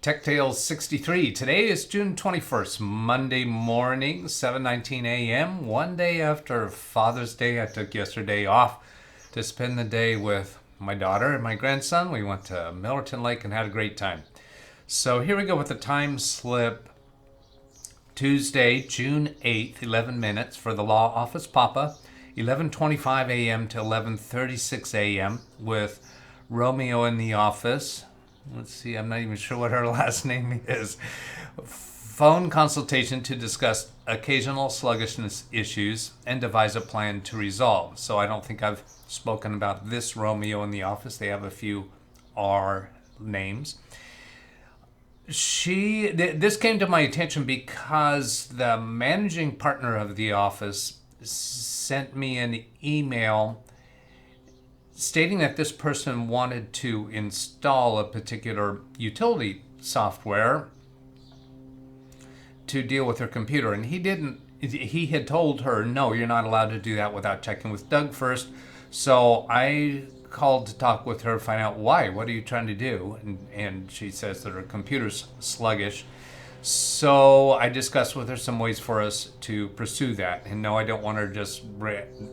Tech Tales 63. Today is June 21st, Monday morning, 7:19 a.m. One day after Father's Day. I took yesterday off to spend the day with my daughter and my grandson. We went to Millerton Lake and had a great time. So here we go with the time slip. Tuesday, June 8th, 11 minutes for the law office Papa. 11:25 a.m. to 11:36 a.m. with Romeo in the office. Let's see, I'm not even sure what her last name is. Phone consultation to discuss occasional sluggishness issues and devise a plan to resolve. So I don't think I've spoken about this Romeo in the office. They have a few R names. This came to my attention because the managing partner of the office sent me an email stating that this person wanted to install a particular utility software to deal with her computer. And he had told her, no, you're not allowed to do that without checking with Doug first. So I called to talk with her, find out why. What are you trying to do? And she says that her computer's sluggish. So I discussed with her some ways for us to pursue that. And no, I don't want her just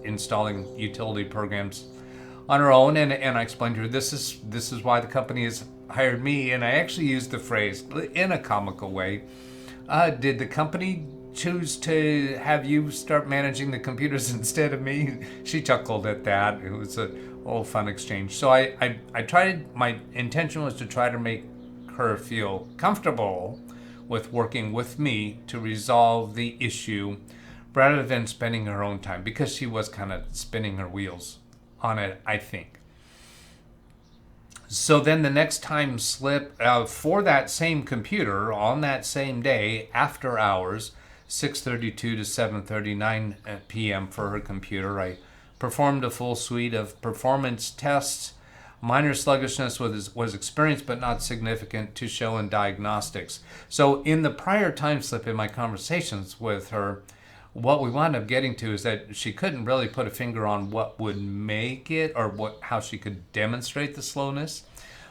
installing utility programs on her own, and I explained to her this is why the company has hired me, and I actually used the phrase in a comical way. Did the company choose to have you start managing the computers instead of me? She chuckled at that. It was a old fun exchange. So I tried. My intention was to try to make her feel comfortable with working with me to resolve the issue, rather than spending her own time, because she was kind of spinning her wheels on it, I think. So then the next time slip for that same computer on that same day, after hours, 6:32 to 7:39 p.m. for her computer, I performed a full suite of performance tests. Minor sluggishness was experienced but not significant to show in diagnostics. So in the prior time slip in my conversations with her, what we wound up getting to is that she couldn't really put a finger on what would make it, or how she could demonstrate the slowness,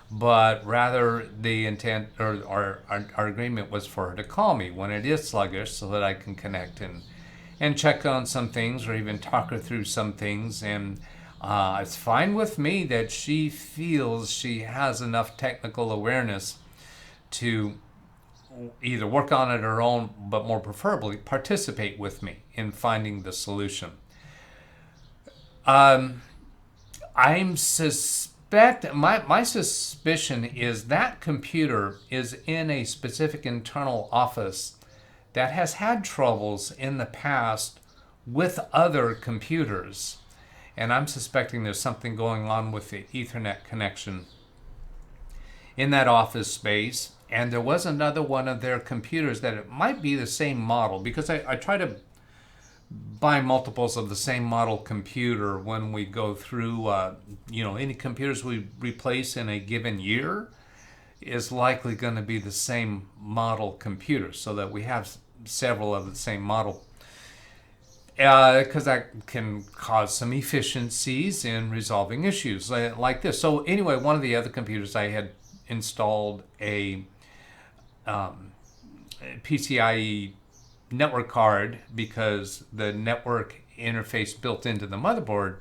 but rather the intent or our agreement was for her to call me when it is sluggish so that I can connect and check on some things, or even talk her through some things. And it's fine with me that she feels she has enough technical awareness to either work on it her own, but more preferably participate with me in finding the solution. My suspicion is that computer is in a specific internal office that has had troubles in the past with other computers, and I'm suspecting there's something going on with the Ethernet connection in that office space. And there was another one of their computers that it might be the same model, because I try to buy multiples of the same model computer when we go through, any computers we replace in a given year is likely going to be the same model computer, so that we have several of the same model, because that can cause some efficiencies in resolving issues like this. So anyway, one of the other computers, I had installed a PCIe network card because the network interface built into the motherboard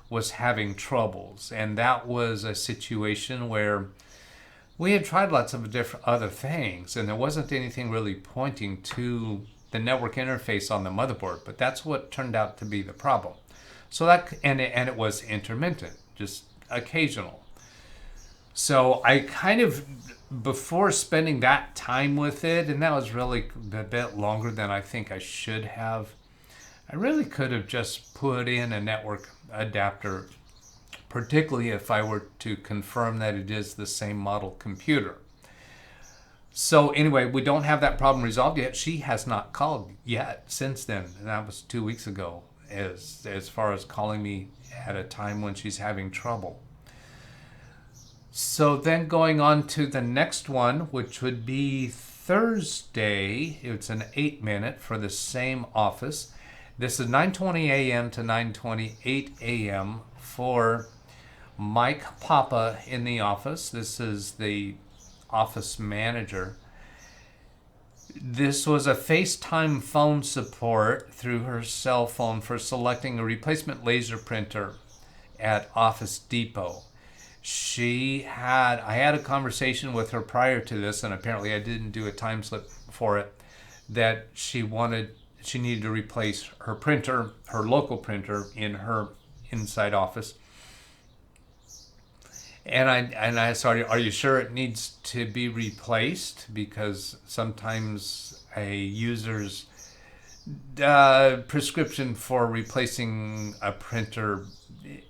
was having troubles, and that was a situation where we had tried lots of different other things and there wasn't anything really pointing to the network interface on the motherboard, but that's what turned out to be the problem. So that and it was intermittent, just occasional. So I kind of, before spending that time with it, and that was really a bit longer than I think I should have, I really could have just put in a network adapter, particularly if I were to confirm that it is the same model computer. So anyway, we don't have that problem resolved yet. She has not called yet since then. And that was 2 weeks ago, as far as calling me at a time when she's having trouble. So then going on to the next one, which would be Thursday. It's an 8-minute for the same office. This is 9:20 a.m. to 9:28 a.m. for Mike Papa in the office. This is the office manager. This was a FaceTime phone support through her cell phone for selecting a replacement laser printer at Office Depot. I had a conversation with her prior to this, and apparently I didn't do a time slip for it, that she needed to replace her printer, her local printer in her inside office. And I said, are you sure it needs to be replaced? Because sometimes a user's prescription for replacing a printer,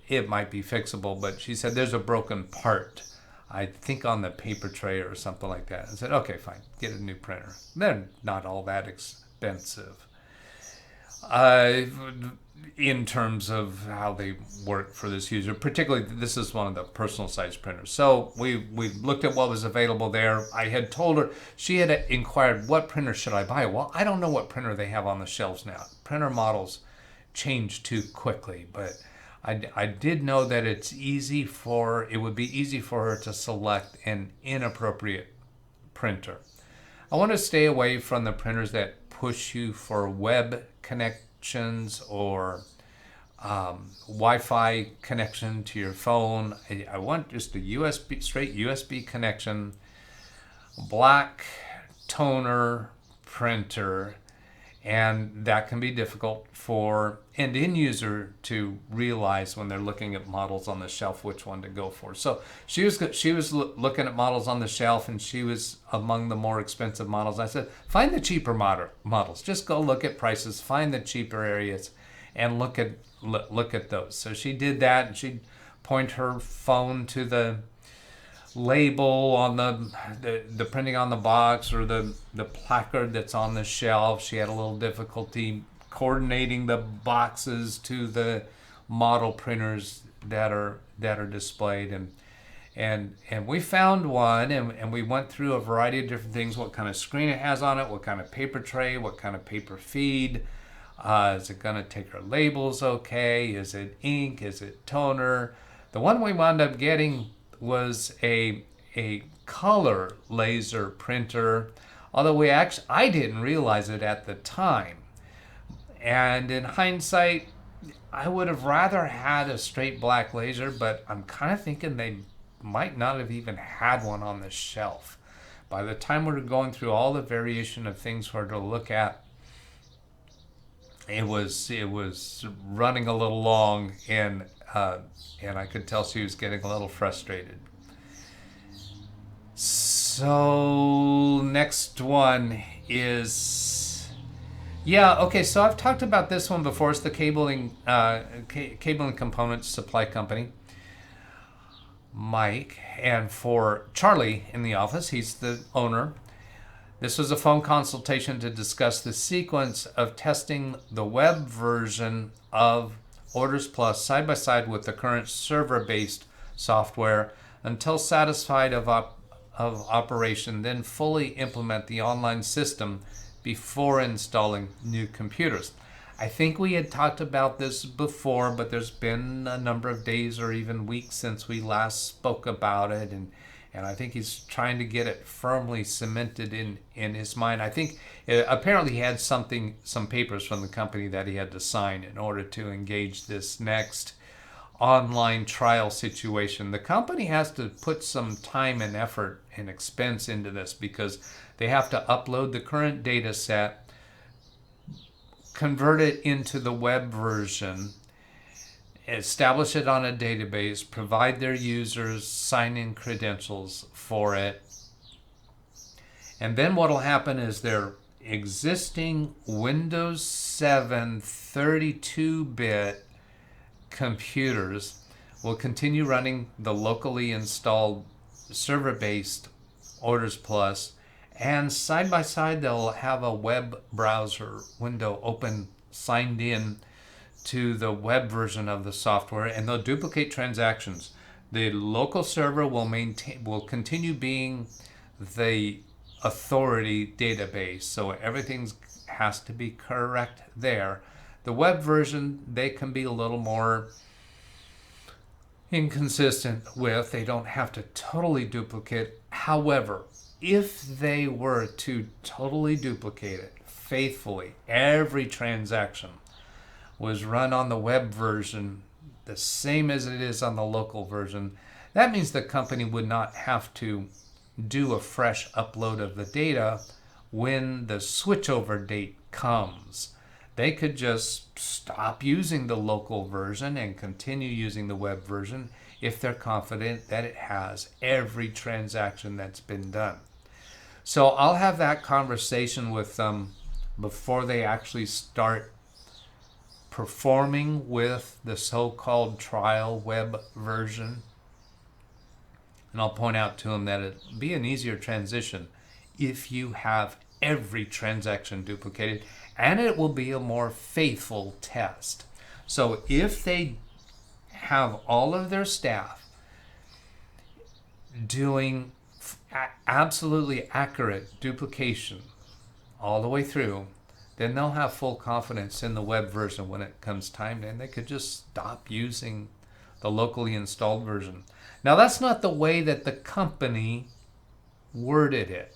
it might be fixable. But she said there's a broken part, I think on the paper tray or something like that. I said, okay, fine, get a new printer. They're not all that expensive. In terms of how they work for this user, particularly this is one of the personal size printers. So we looked at what was available there. I had told her, she had inquired, what printer should I buy? Well, I don't know what printer they have on the shelves now. Printer models change too quickly, but I did know that it would be easy for her to select an inappropriate printer. I want to stay away from the printers that push you for web connections or Wi-Fi connection to your phone. I want just a straight USB connection, black toner printer, and that can be difficult for an end user to realize when they're looking at models on the shelf which one to go for. So she was looking at models on the shelf, and she was among the more expensive models. I said, find the cheaper models. Just go look at prices, find the cheaper areas, and look at those. So she did that, and she'd point her phone to the label on the printing on the box or the placard that's on the shelf. She had a little difficulty coordinating the boxes to the model printers that are displayed, and we found one, and we went through a variety of different things: what kind of screen it has on it, what kind of paper tray, what kind of paper feed, is it going to take our labels okay, is it ink, is it toner. The one we wound up getting was a color laser printer, although I didn't realize it at the time. And in hindsight, I would have rather had a straight black laser, but I'm kind of thinking they might not have even had one on the shelf. By the time we were going through all the variation of things for her to look at, it was running a little long, and I could tell she was getting a little frustrated. So next one is, so I've talked about this one before. It's the cabling components supply company, Mike, and for Charlie in the office, he's the owner. This was a phone consultation to discuss the sequence of testing the web version of Orders Plus side by side with the current server-based software until satisfied of operation, then fully implement the online system before installing new computers. I think we had talked about this before, but there's been a number of days or even weeks since we last spoke about it, and I think he's trying to get it firmly cemented in his mind. I think apparently he had some papers from the company that he had to sign in order to engage this next online trial situation. The company has to put some time and effort and expense into this because they have to upload the current data set, convert it into the web version, establish it on a database, provide their users sign-in credentials for it. And then what will happen is their existing Windows 7 32-bit computers will continue running the locally installed server-based Orders Plus, and side by side they'll have a web browser window open, signed in to the web version of the software, and they'll duplicate transactions. The local server will continue being the authority database, so everything has to be correct there. The web version, they can be a little more inconsistent with. They don't have to totally duplicate. However, if they were to totally duplicate it faithfully, every transaction was run on the web version the same as it is on the local version, that means the company would not have to do a fresh upload of the data when the switchover date comes. They could just stop using the local version and continue using the web version if they're confident that it has every transaction that's been done. So I'll have that conversation with them before they actually start performing with the so-called trial web version. And I'll point out to them that it'll be an easier transition if you have every transaction duplicated, and it will be a more faithful test. So if they have all of their staff doing absolutely accurate duplication all the way through, then they'll have full confidence in the web version when it comes time, and they could just stop using the locally installed version. Now, that's not the way that the company worded it.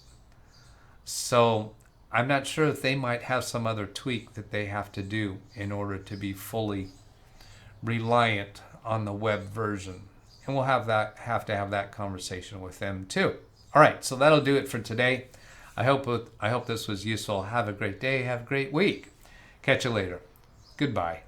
So I'm not sure if they might have some other tweak that they have to do in order to be fully reliant on the web version. And we'll have to have that conversation with them too. All right, so that'll do it for today. I hope this was useful. Have a great day. Have a great week. Catch you later. Goodbye.